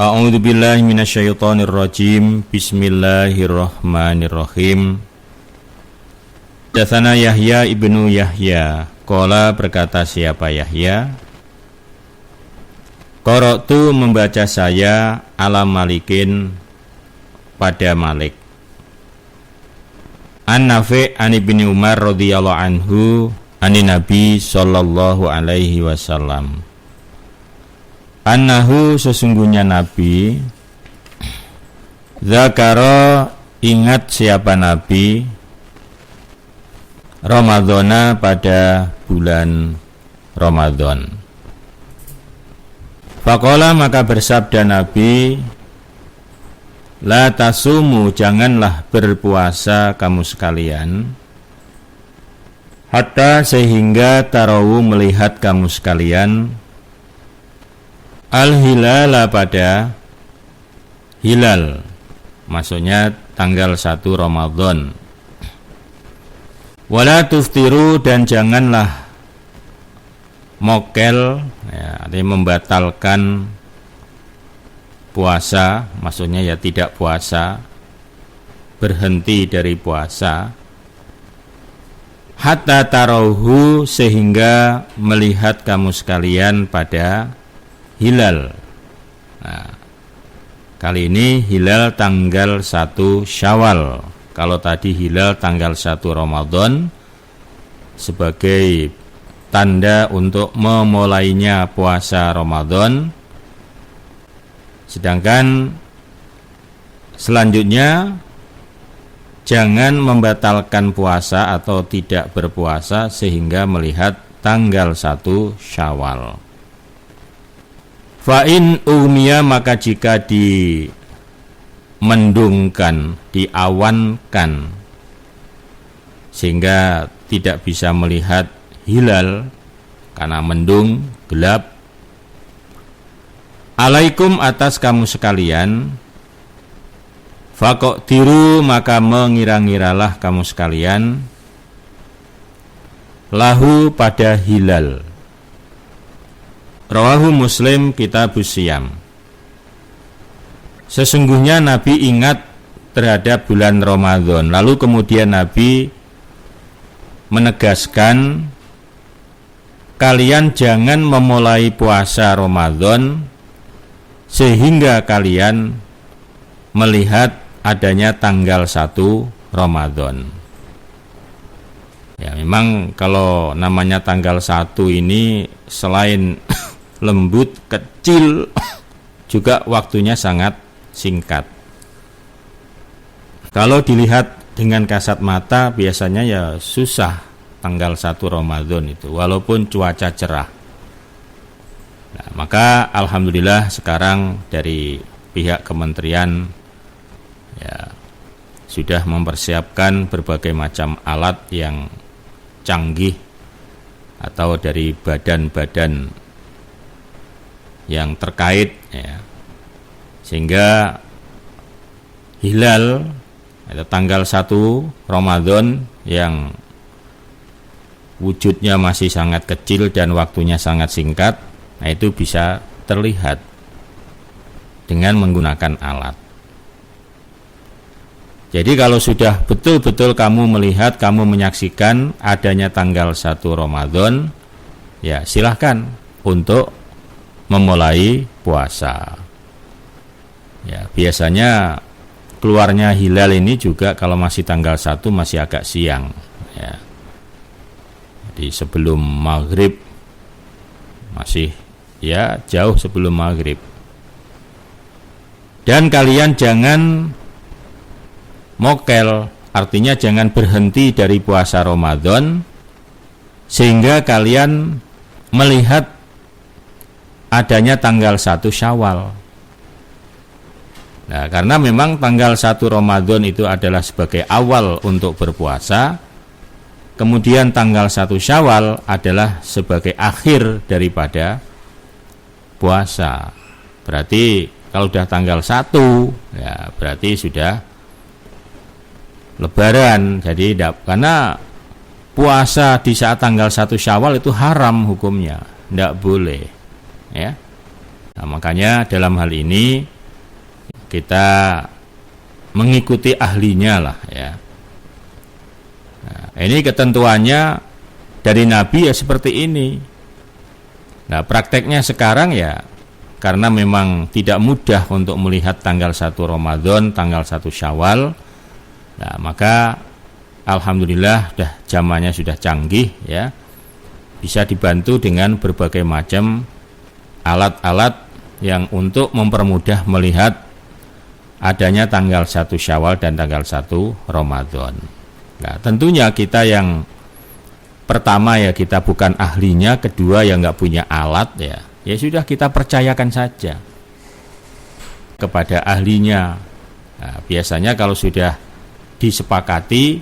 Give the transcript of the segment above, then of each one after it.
A'udzu billahi minasyaitonir rajim. Bismillahirrahmanirrahim. Hadatsana Yahya ibnu Yahya. Qala, berkata siapa Yahya? Qara'tu, membaca saya, ala Malikin, pada Malik. An-Nafi' an Ibni Umar radhiyallahu anhu anin Nabi sallallahu alaihi wasallam. Annahu, sesungguhnya Nabi, zakara, ingat siapa Nabi, Ramadhana, pada bulan Ramadan. Faqala, maka bersabda Nabi, la tasumu, janganlah berpuasa kamu sekalian, hatta, sehingga tarawu, melihat kamu sekalian, al-hilala, pada hilal, maksudnya tanggal 1 Ramadan. Wala tuftiru, dan janganlah mokel, ya, artinya membatalkan puasa, maksudnya ya tidak puasa, berhenti dari puasa, hatta tarauhu, sehingga melihat kamu sekalian pada hilal. Nah, kali ini hilal tanggal 1 Syawal. Kalau tadi hilal tanggal 1 Ramadan sebagai tanda untuk memulainya puasa Ramadan. Sedangkan selanjutnya jangan membatalkan puasa atau tidak berpuasa sehingga melihat tanggal 1 Syawal. Fa'in umia, maka jika dimendungkan, diawankan, sehingga tidak bisa melihat hilal karena mendung, gelap, alaikum, atas kamu sekalian, faqdiru, maka mengira-ngiralah kamu sekalian, lahu, pada hilal. Rawahu Muslim, Kitabus Siyam. Sesungguhnya Nabi ingat terhadap bulan Ramadan, lalu kemudian Nabi menegaskan, kalian jangan memulai puasa Ramadan sehingga kalian melihat adanya tanggal 1 Ramadan. Ya, memang kalau namanya tanggal 1 ini selain lembut, kecil, juga waktunya sangat singkat. Kalau dilihat dengan kasat mata biasanya ya susah tanggal 1 Ramadan itu, walaupun cuaca cerah. Nah, maka alhamdulillah sekarang dari pihak kementerian ya sudah mempersiapkan berbagai macam alat yang canggih atau dari badan-badan yang terkait ya, sehingga hilal atau tanggal 1 Ramadan yang wujudnya masih sangat kecil dan waktunya sangat singkat, nah itu bisa terlihat dengan menggunakan alat. Jadi kalau sudah betul-betul kamu melihat, kamu menyaksikan adanya tanggal 1 Ramadan, ya silahkan untuk memulai puasa. Ya, biasanya keluarnya hilal ini juga kalau masih tanggal 1 masih agak siang ya. Jadi sebelum maghrib, masih ya jauh sebelum maghrib. Dan kalian jangan mokel, artinya jangan berhenti dari puasa Ramadan sehingga kalian melihat adanya tanggal 1 Syawal. Nah, karena memang tanggal 1 Ramadan itu adalah sebagai awal untuk berpuasa, kemudian tanggal 1 Syawal adalah sebagai akhir daripada puasa. Berarti kalau sudah tanggal 1 ya berarti sudah Lebaran. Jadi karena puasa di saat tanggal 1 Syawal itu haram hukumnya, tidak boleh. Ya. Nah, makanya dalam hal ini kita mengikuti ahlinya lah ya. Nah, ini ketentuannya dari Nabi ya seperti ini. Nah, prakteknya sekarang ya karena memang tidak mudah untuk melihat tanggal 1 Ramadan, tanggal 1 Syawal. Nah, maka alhamdulillah zamannya sudah canggih ya. Bisa dibantu dengan berbagai macam alat-alat yang untuk mempermudah melihat adanya tanggal 1 Syawal dan tanggal 1 Ramadan. Nah, tentunya kita yang pertama ya kita bukan ahlinya, kedua yang nggak punya alat ya sudah kita percayakan saja kepada ahlinya. Nah, biasanya kalau sudah disepakati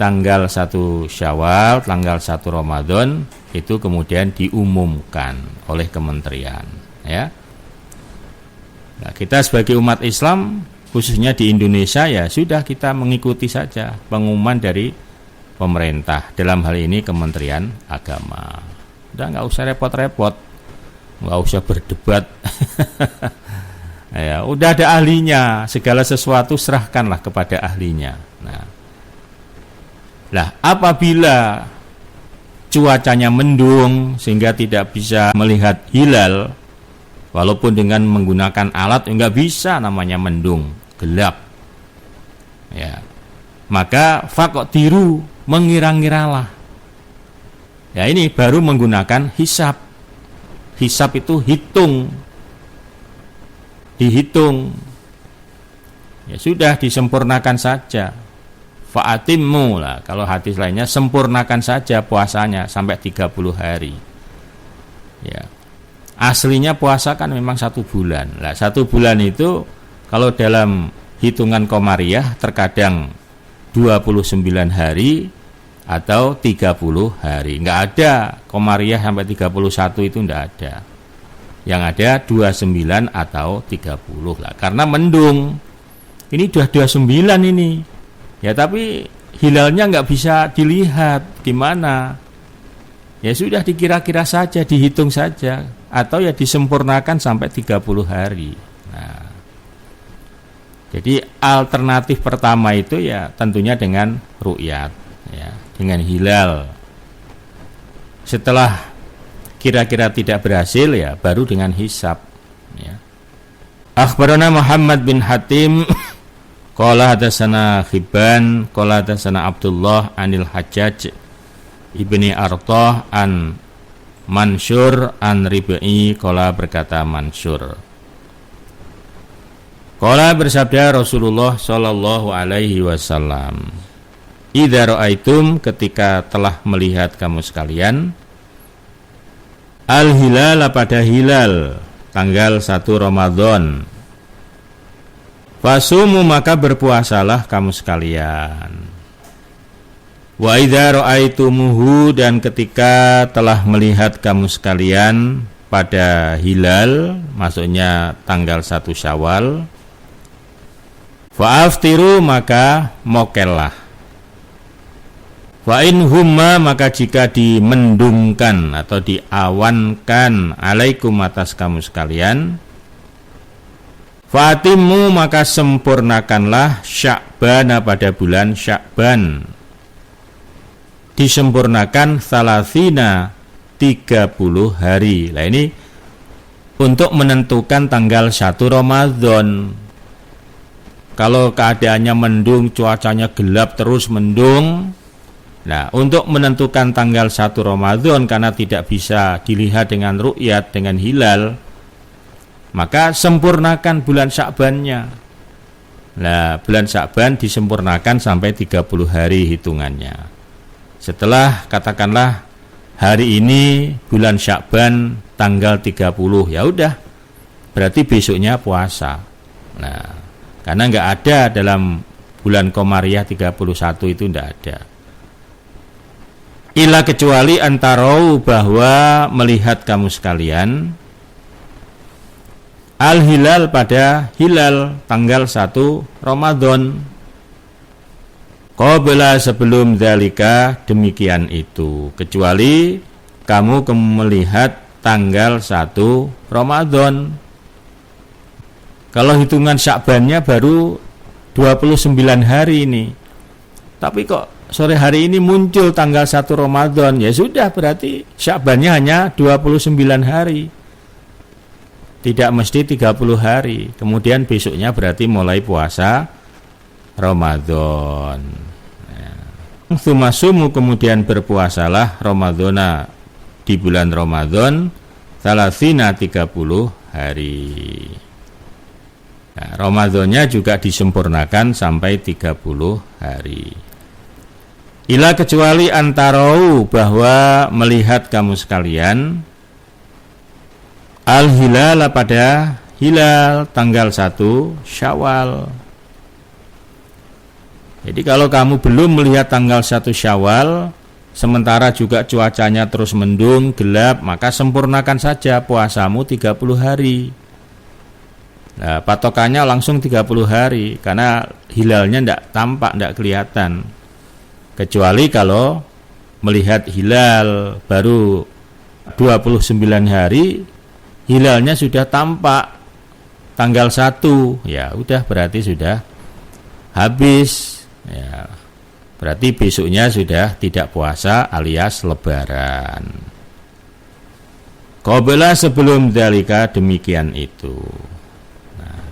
tanggal 1 Syawal, tanggal 1 Ramadan itu kemudian diumumkan oleh kementerian ya. Nah, kita sebagai umat Islam khususnya di Indonesia ya sudah kita mengikuti saja pengumuman dari pemerintah, dalam hal ini Kementerian Agama. Udah nggak usah repot-repot, nggak usah berdebat. Ya, udah ada ahlinya, segala sesuatu serahkanlah kepada ahlinya. Nah, apabila cuacanya mendung sehingga tidak bisa melihat hilal, walaupun dengan menggunakan alat enggak bisa, namanya mendung, gelap. Ya. Maka faqtiru, mengira-ngiralah. Ya, ini baru menggunakan hisab. Hisab itu dihitung. Ya sudah, disempurnakan saja. Fa'atimmu lah, kalau hadis lainnya sempurnakan saja puasanya sampai 30 hari. Ya. Aslinya puasa kan memang 1 bulan. Nah, 1 bulan itu kalau dalam hitungan Qamariyah terkadang 29 hari atau 30 hari. Enggak ada Qamariyah sampai 31 itu enggak ada. Yang ada 29 atau 30 lah. Karena mendung. Ini sudah 29 ini. Ya tapi hilalnya enggak bisa dilihat gimana. Ya sudah dikira-kira saja, dihitung saja, atau ya disempurnakan sampai 30 hari. Nah, jadi alternatif pertama itu ya tentunya dengan ru'yat, ya, dengan hilal. Setelah kira-kira tidak berhasil ya baru dengan hisab. Ya. Akhbarana Muhammad bin Hatim, qala hadatsana Khibban, qala hadatsana Abdullah anil Hajjaj Ibni Artah an Mansur an Rib'i, qala berkata Mansur, qala bersabda Rasulullah sallallahu alaihi wasallam, idza ra'aitum, ketika telah melihat kamu sekalian, al-hilal, pada hilal tanggal 1 Ramadan, fasumu, maka berpuasalah kamu sekalian. Wa idza ra'aitumuhu, dan ketika telah melihat kamu sekalian pada hilal, maksudnya tanggal 1 Syawal, fa'aftiru, maka mokellah. Wa in humma, maka jika dimendungkan atau diawankan, alaikum, atas kamu sekalian, fa'atimu, maka sempurnakanlah Sya'ban, pada bulan Sya'ban, disempurnakan salasina, 30 hari. Nah, ini untuk menentukan tanggal 1 Ramadan. Kalau keadaannya mendung, cuacanya gelap terus mendung, nah untuk menentukan tanggal 1 Ramadan karena tidak bisa dilihat dengan ru'yat, dengan hilal, maka sempurnakan bulan Sya'bannya. Nah, bulan Sya'ban disempurnakan sampai 30 hari hitungannya. Setelah katakanlah hari ini bulan Sya'ban tanggal 30, ya udah berarti besoknya puasa. Nah, karena enggak ada dalam bulan Qamariyah 31 itu enggak ada. Ila, kecuali antarau, bahwa melihat kamu sekalian al-hilal, pada hilal tanggal 1 Ramadan, qabla, sebelum dzalika, demikian itu, kecuali kamu melihat tanggal 1 Ramadan Kalau hitungan Sya'bannya baru 29 hari ini. Tapi kok sore hari ini muncul tanggal 1 Ramadan, ya sudah berarti Sya'bannya hanya 29 hari. Tidak mesti 30 hari. Kemudian besoknya berarti mulai puasa Ramadan. Tsumasumu, kemudian berpuasalah Ramadana di bulan Ramadan 30 hari. Nah, Ramadannya juga disempurnakan sampai 30 hari. Ila kecuali antarau, bahwa melihat kamu sekalian al-hilal pada hilal tanggal 1 Syawal. Jadi kalau kamu belum melihat tanggal 1 Syawal, sementara juga cuacanya terus mendung, gelap, maka sempurnakan saja puasamu 30 hari. Nah, patokannya langsung 30 hari, karena hilalnya tidak tampak, tidak kelihatan. Kecuali kalau melihat hilal baru 29 hari, hilalnya sudah tampak tanggal 1, ya udah berarti sudah habis. Ya, berarti besoknya sudah tidak puasa alias lebaran. Qabla, sebelum dzalika, demikian itu. Nah,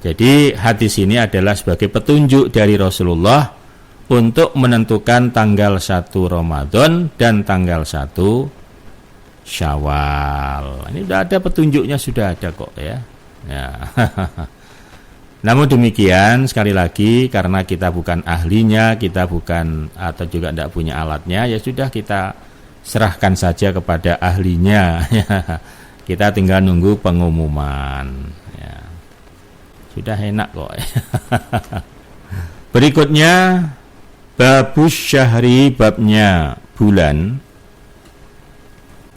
jadi hadis ini adalah sebagai petunjuk dari Rasulullah untuk menentukan tanggal 1 Ramadan dan tanggal 1 Syawal. Ini sudah ada petunjuknya, sudah ada kok ya. Ya. Namun demikian, sekali lagi, karena kita bukan ahlinya, kita bukan atau juga tidak punya alatnya, ya sudah kita serahkan saja kepada ahlinya. Kita tinggal nunggu pengumuman. Ya. Sudah enak kok. Berikutnya babus syahri, babnya bulan.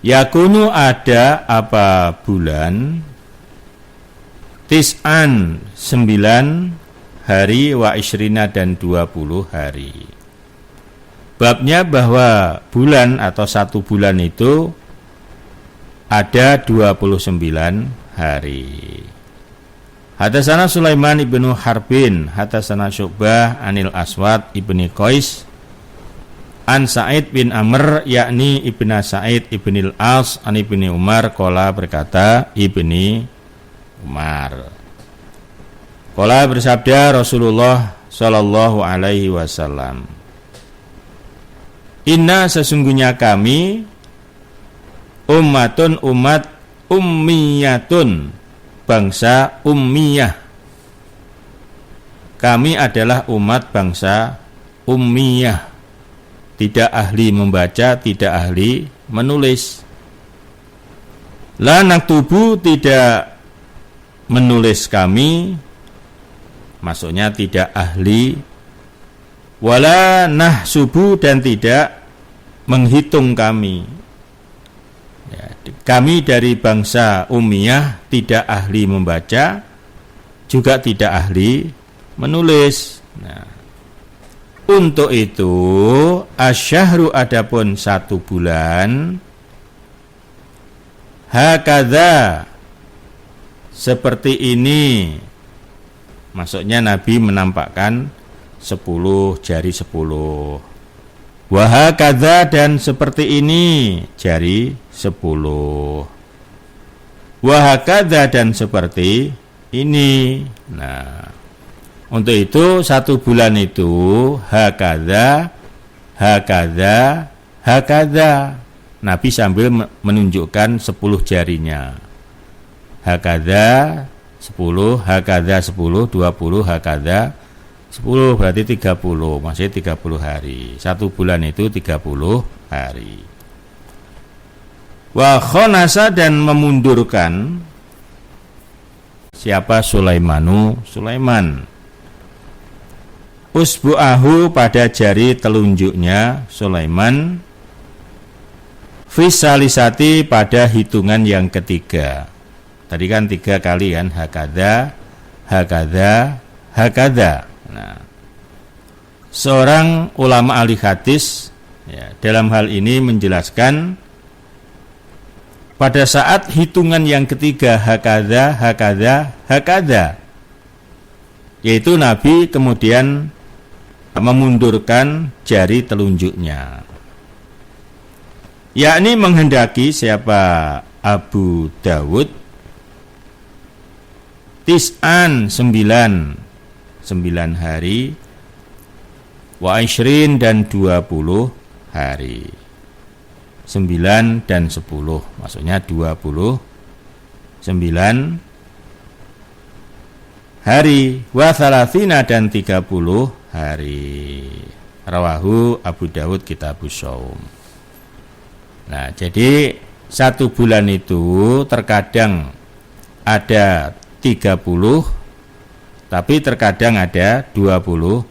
Yakunu, ada apa bulan, tis'an 9 hari, wa isrina, dan 20 hari. Babnya bahwa bulan atau satu bulan itu ada 29 hari. Hadatsana Sulaiman ibnu Harbin, hadatsana Syu'bah anil Aswad ibni Qais an Sa'id bin Amr, yakni ibna Sa'id ibnil As an ibni Umar, qala, berkata ibni Umar, qala, bersabda Rasulullah sallallahu alaihi wasallam, inna, sesungguhnya kami, ummatun, umat, ummiyatun, bangsa ummiyah. Kami adalah umat bangsa ummiyah, tidak ahli membaca, tidak ahli menulis. La naktubu, tidak menulis kami, maksudnya tidak ahli. Wala nahsubu, dan tidak menghitung kami. Ya, kami dari bangsa ummiyah tidak ahli membaca, juga tidak ahli menulis. Nah, untuk itu asyahru, adapun satu bulan, hakadha, seperti ini. Maksudnya Nabi menampakkan 10 jari 10. Wahakadha, dan seperti ini jari 10. Wahakadha, dan seperti ini. Nah, untuk itu satu bulan itu hakadha, hakadha, hakadha. Nabi sambil menunjukkan 10 jarinya. Hakadha 10, hakadha 10, 20, hakadha 10, berarti 30, masih 30 hari. Satu bulan itu 30 hari. Wa khonasa, dan memundurkan siapa? Sulaiman. Usbu'ahu, pada jari telunjuknya Sulaiman, fisalisati, pada hitungan yang ketiga. Tadi kan 3 kali kan, hakadha, hakadha, hakadha. Nah, seorang ulama ahli hadis, ya, dalam hal ini menjelaskan pada saat hitungan yang ketiga hakada, yaitu Nabi kemudian memundurkan jari telunjuknya, yakni menghendaki siapa Abu Dawud tis'an 9 hari wa ishrin dan 20 hari, 9 dan 10 maksudnya 29 hari, wa thalathina dan 30 hari. Rawahu Abu Dawud Kitabus Shaum. Nah, jadi 1 bulan itu terkadang ada 30, tapi terkadang ada 29.